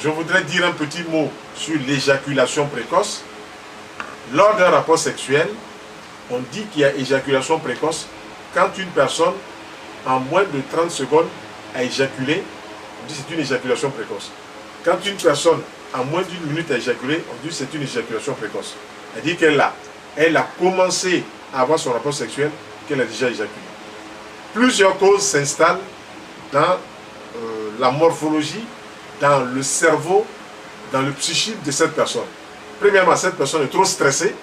je voudrais dire un petit mot sur l'éjaculation précoce. Lors d'un rapport sexuel, on dit qu'il y a éjaculation précoce quand une personne, en moins de 30 secondes, a éjaculé. On dit que c'est une éjaculation précoce. Quand une personne, en moins d'une minute, a éjaculé, on dit que c'est une éjaculation précoce. Elle dit qu'elle a commencé à avoir son rapport sexuel, qu'elle a déjà éjaculé. Plusieurs causes s'installent dans la morphologie, dans le cerveau, dans le psychisme de cette personne. Premièrement, cette personne est trop stressée.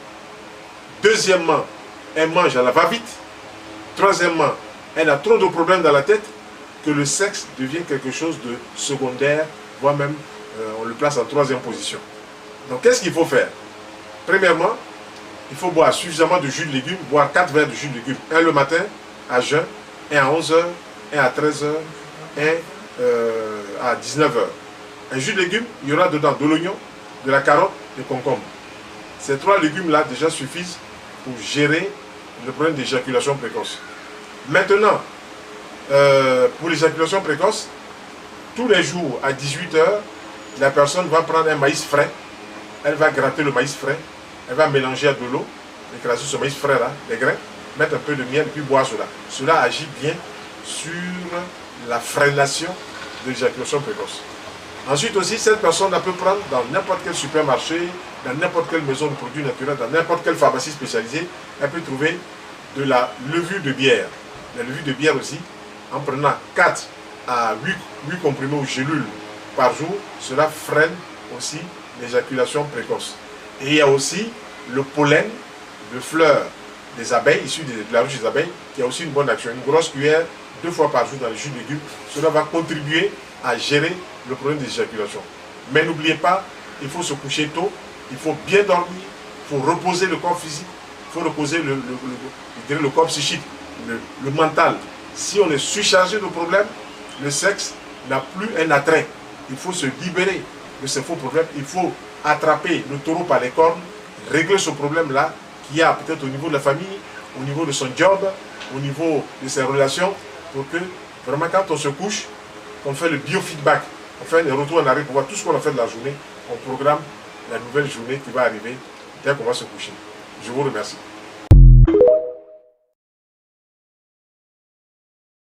Deuxièmement, elle mange à la va-vite. Troisièmement, elle a trop de problèmes dans la tête que le sexe devient quelque chose de secondaire, voire même on le place en troisième position. Donc qu'est-ce qu'il faut faire? Premièrement, il faut boire suffisamment de jus de légumes, boire 4 verres de jus de légumes. Un le matin, à jeun, un à 11h, un à 13h, un à 19h. Un jus de légumes, il y aura dedans de l'oignon, de la carotte, des concombres. Ces 3 légumes-là déjà suffisent pour gérer le problème d'éjaculation précoce. Maintenant, pour l'éjaculation précoce, tous les jours à 18h, la personne va prendre un maïs frais, elle va gratter le maïs frais, elle va mélanger à de l'eau, écraser ce maïs frais là, les grains, mettre un peu de miel et puis boire cela. Cela agit bien sur la freination de l'éjaculation précoce. Ensuite aussi, cette personne peut prendre dans n'importe quel supermarché, dans n'importe quelle maison de produits naturels, dans n'importe quelle pharmacie spécialisée, elle peut trouver de la levure de bière. La levure de bière aussi, en prenant 4 à 8 comprimés ou gélules par jour, cela freine aussi l'éjaculation précoce. Et il y a aussi le pollen de fleurs des abeilles, issu de la ruche des abeilles, qui a aussi une bonne action. Une grosse cuillère, 2 fois par jour dans le jus de légumes, cela va contribuer à gérer le problème d'éjaculation. Mais n'oubliez pas, il faut se coucher tôt, il faut bien dormir, il faut reposer le corps physique, il faut reposer le corps psychique, le mental. Si on est surchargé de problèmes, le sexe n'a plus un attrait. Il faut se libérer de ces faux problèmes. Il faut attraper le taureau par les cornes, régler ce problème-là qu'il y a peut-être au niveau de la famille, au niveau de son job, au niveau de ses relations, pour que vraiment quand on se couche, on fait le biofeedback, on fait un retour en arrière pour voir tout ce qu'on a fait de la journée, on programme la nouvelle journée qui va arriver dès qu'on va se coucher. Je vous remercie.